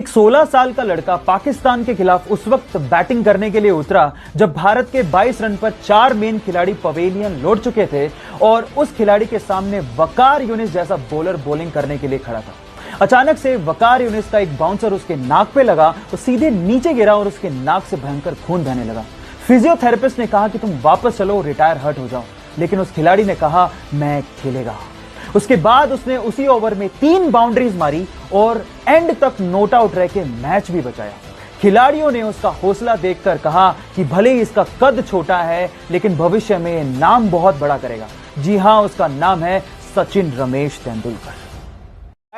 एक 16 साल का लड़का पाकिस्तान के खिलाफ उस वक्त बैटिंग करने के लिए उतरा जब भारत के 22 रन पर 4 मेन खिलाड़ी पवेलियन लौट चुके थे और उस खिलाड़ी के सामने वकार यूनिस जैसा बॉलर बॉलिंग करने के लिए खड़ा था। अचानक से वकार यूनिस का एक बाउंसर उसके नाक पे लगा तो सीधे नीचे गिरा और उसके नाक से भयंकर खून बहने लगा। फिजियोथेरेपिस्ट ने कहा कि तुम वापस चलो, रिटायर हर्ट हो जाओ, लेकिन उस खिलाड़ी ने कहा मैं खेलेगा। उसके बाद उसने उसी ओवर में 3 बाउंड्रीज मारी और एंड तक नॉट आउट रह के मैच भी बचाया। खिलाड़ियों ने उसका हौसला देखकर कहा कि भले ही इसका कद छोटा है लेकिन भविष्य में यह नाम बहुत बड़ा करेगा। जी हां, उसका नाम है सचिन रमेश तेंदुलकर।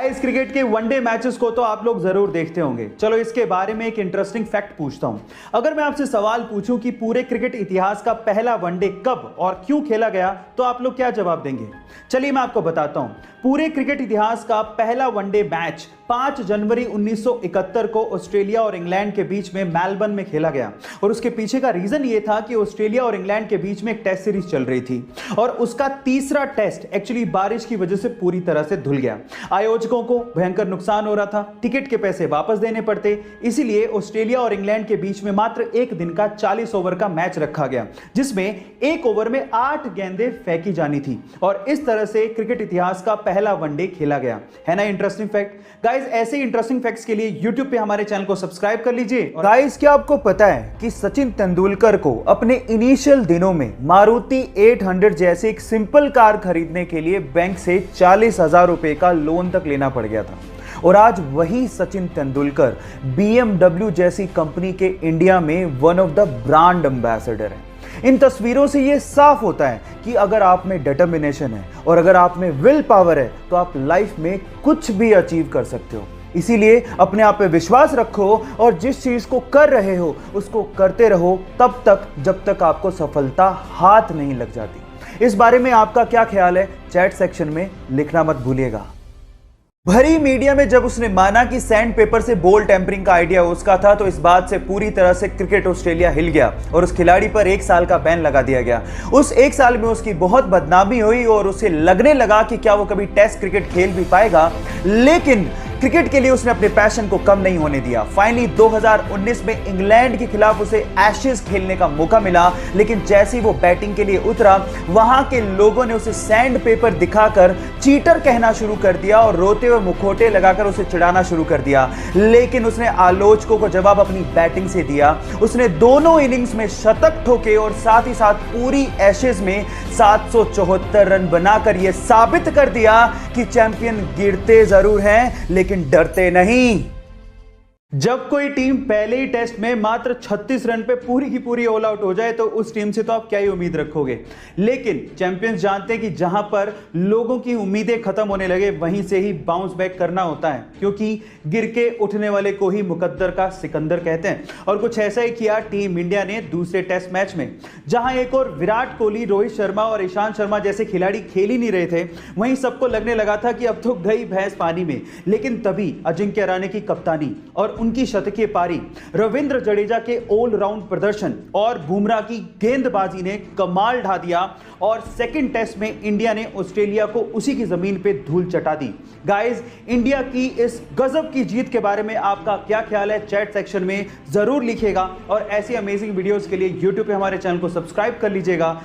इस क्रिकेट के वनडे मैचेस को तो आप लोग जरूर देखते होंगे। चलो इसके बारे में एक इंटरेस्टिंग फैक्ट पूछता हूं। अगर मैं आपसे सवाल पूछूं कि पूरे क्रिकेट इतिहास का पहला वनडे कब और क्यों खेला गया तो आप लोग क्या जवाब देंगे? चलिए मैं आपको बताता हूं। पूरे क्रिकेट इतिहास का पहला वनडे मैच 5 जनवरी 1971 को ऑस्ट्रेलिया और इंग्लैंड के बीच में मेलबर्न में खेला गया और उसके पीछे का रीजन यह था कि ऑस्ट्रेलिया और इंग्लैंड के बीच में एक टेस्ट सीरीज चल रही थी और उसका तीसरा टेस्ट एक्चुअली बारिश की वजह से पूरी तरह से धुल गया। आयोजकों को भयंकर नुकसान हो रहा था, टिकट के पैसे वापस देने पड़ते, इसीलिए ऑस्ट्रेलिया और इंग्लैंड के बीच में मात्र एक दिन का 40 ओवर का मैच रखा गया जिसमें एक ओवर में 8 गेंदें फेंकी जानी थी और इस तरह से क्रिकेट इतिहास का पहला वनडे खेला गया। है ना इंटरेस्टिंग फैक्ट? गाइस, ऐसे इंटरेस्टिंग फैक्ट्स के लिए YouTube पे हमारे चैनल को सब्सक्राइब कर लीजिए। गाइस, क्या आपको पता है कि सचिन तेंदुलकर को अपने इनिशियल दिनों में मारुति 800 जैसी एक सिंपल कार खरीदने के लिए बैंक से 40,000 रुपए का लोन तक लेना पड़ गया था और आज वही सचिन तेंदुलकर BMW जैसी कंपनी के इंडिया में one of the brand ambassador है। इन तस्वीरों से यह साफ होता है कि अगर आप में डिटर्मिनेशन है और अगर आप में विल पावर है तो आप लाइफ में कुछ भी अचीव कर सकते हो। इसीलिए अपने आप पे विश्वास रखो और जिस चीज को कर रहे हो उसको करते रहो तब तक जब तक आपको सफलता हाथ नहीं लग जाती। इस बारे में आपका क्या ख्याल है? चैट सेक्शन में लिखना मत भूलिएगा। भरी मीडिया में जब उसने माना कि सैंड पेपर से बॉल टेम्परिंग का आइडिया उसका था तो इस बात से पूरी तरह से क्रिकेट ऑस्ट्रेलिया हिल गया और उस खिलाड़ी पर 1 साल का बैन लगा दिया गया। उस 1 साल में उसकी बहुत बदनामी हुई और उसे लगने लगा कि क्या वो कभी टेस्ट क्रिकेट खेल भी पाएगा, लेकिन क्रिकेट के लिए उसने अपने पैशन को कम नहीं होने दिया। फाइनली 2019 में इंग्लैंड के खिलाफ उसे एशेज खेलने का मौका मिला, लेकिन जैसे ही वो बैटिंग के लिए उतरा वहां के लोगों ने उसे सैंड पेपर दिखाकर चीटर कहना शुरू कर दिया और रोते हुए मुखौटे लगाकर उसे चिढ़ाना शुरू कर दिया। लेकिन उसने आलोचकों को जवाब अपनी बैटिंग से दिया। उसने दोनों इनिंग्स में शतक ठोके और साथ ही साथ पूरी एशेज में 774 रन बनाकर यह साबित कर दिया कि चैंपियन गिरते जरूर हैं लेकिन डरते नहीं। जब कोई टीम पहले ही टेस्ट में मात्र 36 रन पे पूरी की पूरी ऑल आउट हो जाए तो उस टीम से तो आप क्या ही उम्मीद रखोगे। लेकिन चैंपियंस जानते हैं कि जहां पर लोगों की उम्मीदें खत्म होने लगे वहीं से ही बाउंस बैक करना होता है, क्योंकि गिर के उठने वाले को ही मुकद्दर का सिकंदर कहते हैं। और कुछ ऐसा ही किया टीम इंडिया ने दूसरे टेस्ट मैच में, जहां एक और विराट कोहली, रोहित शर्मा और ईशांत शर्मा जैसे खिलाड़ी खेल ही नहीं रहे थे, वहीं सबको लगने लगा था कि अब तो गई भैंस पानी में। लेकिन तभी अजिंक्य रहाणे की कप्तानी और उनकी शतकीय पारी, रविंद्र जडेजा के ऑलराउंड प्रदर्शन और बुमराह की गेंदबाजी ने कमाल ढा दिया और सेकंड टेस्ट में इंडिया ने ऑस्ट्रेलिया को उसी की जमीन पे धूल चटा दी। गाइस, इंडिया की इस गजब की जीत के बारे में आपका क्या ख्याल है? चैट सेक्शन में जरूर लिखिएगा और ऐसी अमेजिंग वीडियोस के लिए YouTube पे हमारे चैनल को सब्सक्राइब कर लीजिएगा।